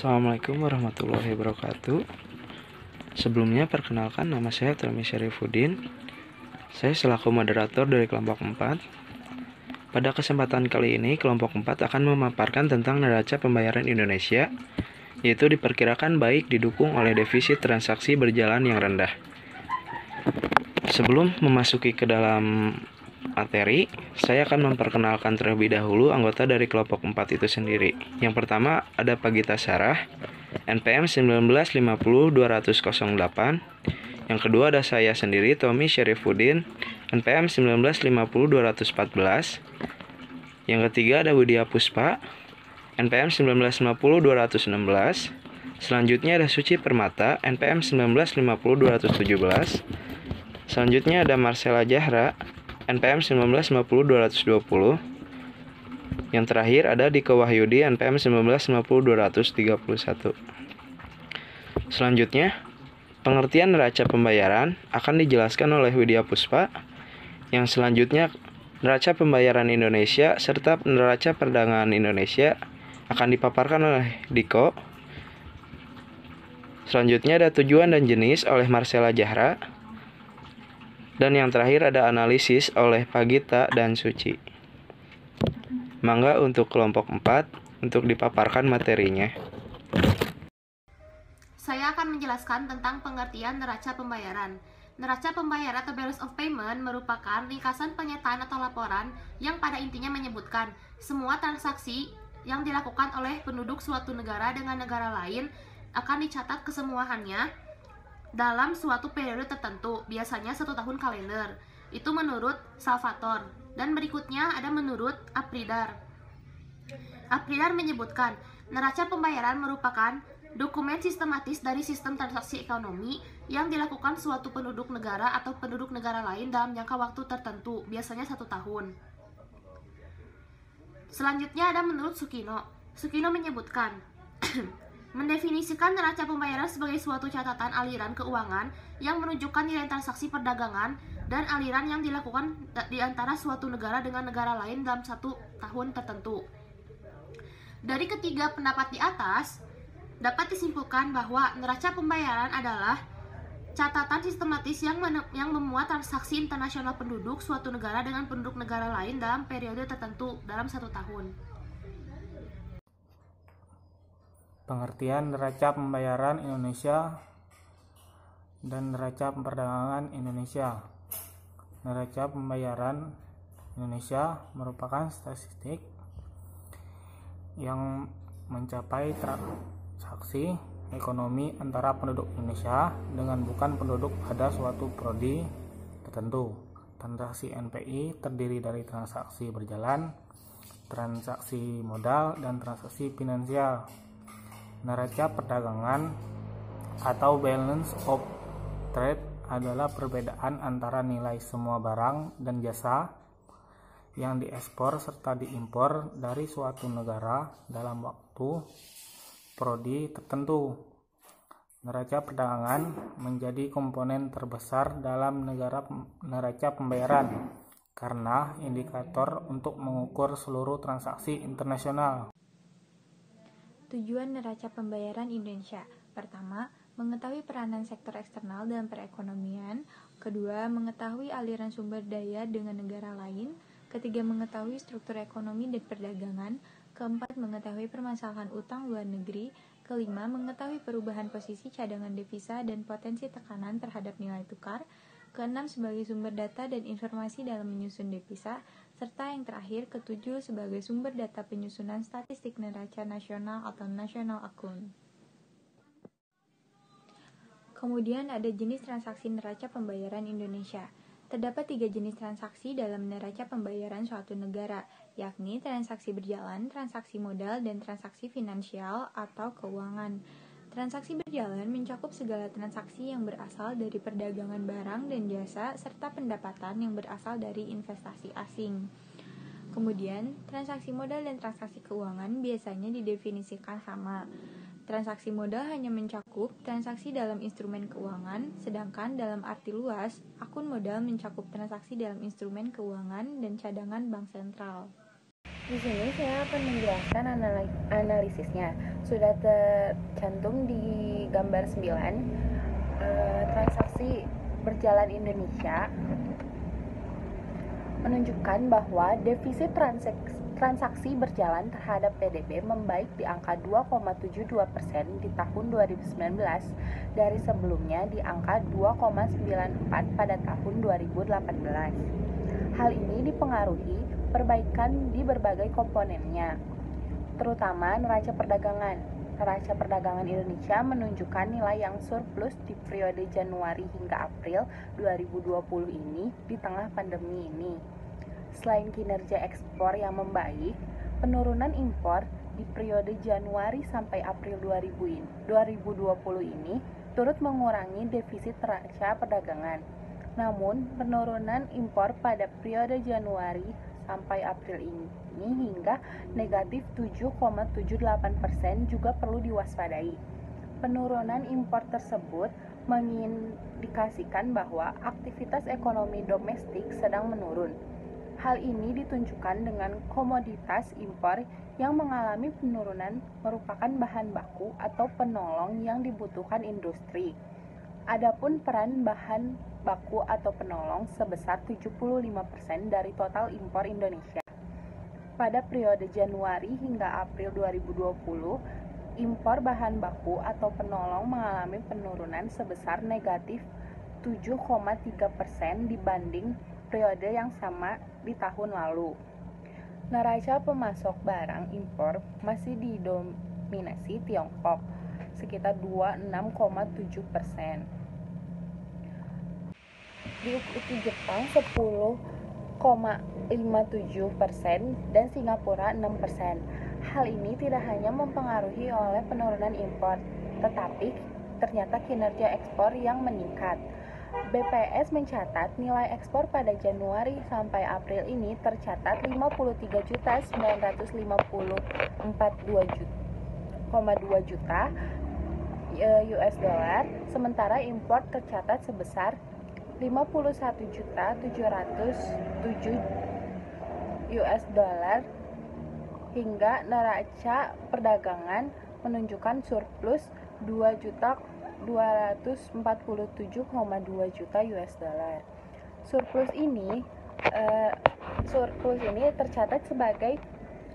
Assalamualaikum warahmatullahi wabarakatuh. Sebelumnya perkenalkan, nama saya Tommy Syarifuddin. Saya selaku moderator dari kelompok 4. Pada kesempatan kali ini, kelompok 4 akan memaparkan tentang neraca pembayaran Indonesia, yaitu diperkirakan baik didukung oleh defisit transaksi berjalan yang rendah. Sebelum memasuki ke dalam materi, saya akan memperkenalkan terlebih dahulu anggota dari kelompok 4 itu sendiri. Yang pertama ada Pagita Sarah, NPM 1950-200-08. Yang kedua ada saya sendiri, Tommy Syarifuddin, NPM 1950-214. Yang ketiga ada Widya Puspa, NPM 1950-216. Selanjutnya ada Suci Permata, NPM 1950-217. Selanjutnya ada Marcella Jahra, NPM 1950-220. Yang terakhir ada Diko Wahyudi, NPM 1950-231. Selanjutnya, pengertian neraca pembayaran akan dijelaskan oleh Widya Puspa. Yang selanjutnya, neraca pembayaran Indonesia serta neraca perdagangan Indonesia akan dipaparkan oleh Diko. Selanjutnya ada tujuan dan jenis oleh Marcella Jahra. Dan yang terakhir ada analisis oleh Pagita dan Suci. Mangga untuk kelompok 4 untuk dipaparkan materinya. Saya akan menjelaskan tentang pengertian neraca pembayaran. Neraca pembayaran atau balance of payment merupakan ringkasan pernyataan atau laporan yang pada intinya menyebutkan semua transaksi yang dilakukan oleh penduduk suatu negara dengan negara lain akan dicatat kesemuaannya dalam suatu periode tertentu, biasanya 1 tahun kalender. Itu menurut Salvatore. Dan berikutnya ada menurut Apridar. Apridar menyebutkan, neraca pembayaran merupakan dokumen sistematis dari sistem transaksi ekonomi yang dilakukan suatu penduduk negara atau penduduk negara lain dalam jangka waktu tertentu, biasanya 1 tahun. Selanjutnya ada menurut Sukino. Sukino menyebutkan, mendefinisikan neraca pembayaran sebagai suatu catatan aliran keuangan yang menunjukkan nilai transaksi perdagangan dan aliran yang dilakukan di antara suatu negara dengan negara lain dalam 1 tahun tertentu. Dari ketiga pendapat di atas, dapat disimpulkan bahwa neraca pembayaran adalah catatan sistematis yang memuat transaksi internasional penduduk suatu negara dengan penduduk negara lain dalam periode tertentu dalam 1 tahun. Pengertian neraca pembayaran Indonesia dan neraca perdagangan Indonesia. Neraca pembayaran Indonesia merupakan statistik yang mencapai transaksi ekonomi antara penduduk Indonesia dengan bukan penduduk pada suatu prodi tertentu. Transaksi NPI terdiri dari transaksi berjalan, transaksi modal, dan transaksi finansial. Neraca perdagangan atau balance of trade adalah perbedaan antara nilai semua barang dan jasa yang diekspor serta diimpor dari suatu negara dalam waktu prodi tertentu. Neraca perdagangan menjadi komponen terbesar dalam neraca pembayaran karena indikator untuk mengukur seluruh transaksi internasional. Tujuan neraca pembayaran Indonesia. Pertama, mengetahui peranan sektor eksternal dalam perekonomian. Kedua, mengetahui aliran sumber daya dengan negara lain. Ketiga, mengetahui struktur ekonomi dan perdagangan. Keempat, mengetahui permasalahan utang luar negeri. Kelima, mengetahui perubahan posisi cadangan devisa dan potensi tekanan terhadap nilai tukar. Keenam, sebagai sumber data dan informasi dalam menyusun devisa. Serta yang terakhir, ketujuh, sebagai sumber data penyusunan statistik neraca nasional atau national account. Kemudian ada jenis transaksi neraca pembayaran Indonesia. Terdapat 3 jenis transaksi dalam neraca pembayaran suatu negara, yakni transaksi berjalan, transaksi modal, dan transaksi finansial atau keuangan. Transaksi berjalan mencakup segala transaksi yang berasal dari perdagangan barang dan jasa serta pendapatan yang berasal dari investasi asing. Kemudian, transaksi modal dan transaksi keuangan biasanya didefinisikan sama. Transaksi modal hanya mencakup transaksi dalam instrumen keuangan, sedangkan dalam arti luas, akun modal mencakup transaksi dalam instrumen keuangan dan cadangan bank sentral. Di sini saya akan menjelaskan analisisnya. Sudah tercantum di gambar 9. Transaksi berjalan Indonesia menunjukkan bahwa defisit transaksi berjalan terhadap PDB membaik di angka 2,72% di tahun 2019 dari sebelumnya di angka 2,94 pada tahun 2018. Hal ini dipengaruhi perbaikan di berbagai komponennya, terutama neraca perdagangan. Neraca perdagangan Indonesia menunjukkan nilai yang surplus di periode Januari hingga April 2020 ini di tengah pandemi ini. Selain kinerja ekspor yang membaik, penurunan impor di periode Januari sampai April 2020 ini turut mengurangi defisit neraca perdagangan. Namun, penurunan impor pada periode Januari sampai April ini hingga negatif 7,78% juga perlu diwaspadai. Penurunan impor tersebut mengindikasikan bahwa aktivitas ekonomi domestik sedang menurun. Hal ini ditunjukkan dengan komoditas impor yang mengalami penurunan merupakan bahan baku atau penolong yang dibutuhkan industri. Adapun peran bahan baku atau penolong sebesar 75% dari total impor Indonesia. Pada periode Januari hingga April 2020, impor bahan baku atau penolong mengalami penurunan sebesar negatif 7,3% dibanding periode yang sama di tahun lalu. Neraca pemasok barang impor masih didominasi Tiongkok, sekitar 26,7%. Diikuti Jepang 10,57% dan Singapura 6%. Hal ini tidak hanya mempengaruhi oleh penurunan impor, tetapi ternyata kinerja ekspor yang meningkat. BPS mencatat nilai ekspor pada Januari sampai April ini tercatat 53.954,2 juta US dollar, sementara impor tercatat sebesar 51.707 US dollar hingga neraca perdagangan menunjukkan surplus 2.247,2 juta US dollar. Surplus ini tercatat sebagai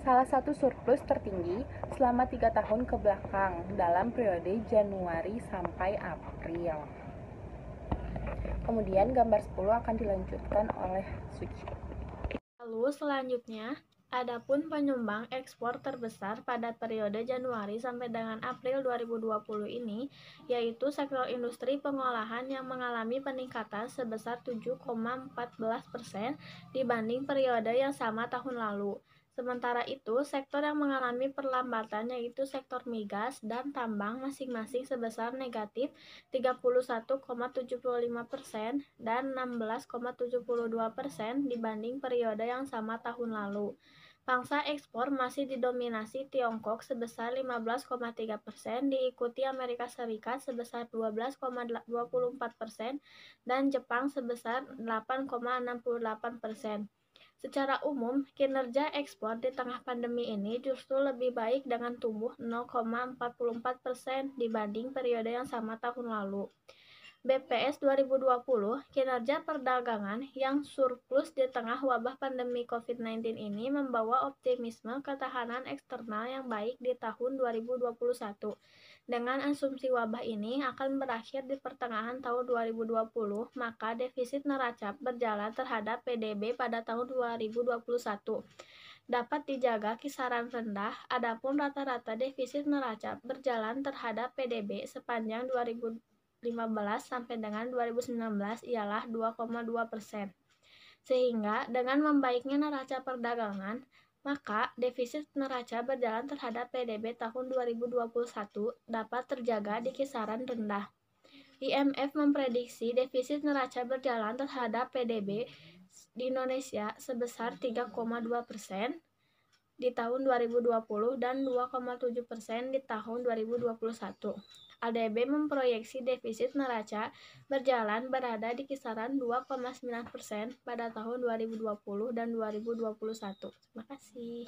salah satu surplus tertinggi selama 3 tahun ke belakang dalam periode Januari sampai April. Kemudian gambar 10 akan dilanjutkan oleh Suci. Lalu selanjutnya, adapun penyumbang ekspor terbesar pada periode Januari sampai dengan April 2020 ini, yaitu sektor industri pengolahan yang mengalami peningkatan sebesar 7,14% dibanding periode yang sama tahun lalu. Sementara itu, sektor yang mengalami perlambatan yaitu sektor migas dan tambang masing-masing sebesar negatif 31,75% dan 16,72% dibanding periode yang sama tahun lalu. Pangsa ekspor masih didominasi Tiongkok sebesar 15,3%, diikuti Amerika Serikat sebesar 12,24% dan Jepang sebesar 8,68%. Secara umum, kinerja ekspor di tengah pandemi ini justru lebih baik dengan tumbuh 0,44% dibanding periode yang sama tahun lalu. BPS 2020, kinerja perdagangan yang surplus di tengah wabah pandemi COVID-19 ini membawa optimisme ketahanan eksternal yang baik di tahun 2021. Dengan asumsi wabah ini akan berakhir di pertengahan tahun 2020, maka defisit neraca berjalan terhadap PDB pada tahun 2021 dapat dijaga kisaran rendah. Adapun rata-rata defisit neraca berjalan terhadap PDB sepanjang 2015 sampai dengan 2019 ialah 2,2%. Sehingga dengan membaiknya neraca perdagangan, maka defisit neraca berjalan terhadap PDB tahun 2021 dapat terjaga di kisaran rendah. IMF memprediksi defisit neraca berjalan terhadap PDB di Indonesia sebesar 3,2%, di tahun 2020 dan 2,7% di tahun 2021. ADB memproyeksi defisit neraca berjalan berada di kisaran 2,9% pada tahun 2020 dan 2021. Terima kasih.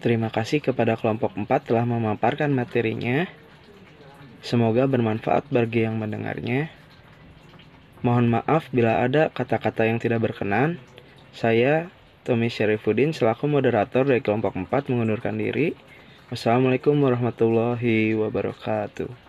Terima kasih kepada kelompok 4 telah memaparkan materinya. Semoga bermanfaat bagi yang mendengarnya. Mohon maaf bila ada kata-kata yang tidak berkenan. Saya, Tommy Syarifuddin, selaku moderator dari kelompok 4 mengundurkan diri. Wassalamualaikum warahmatullahi wabarakatuh.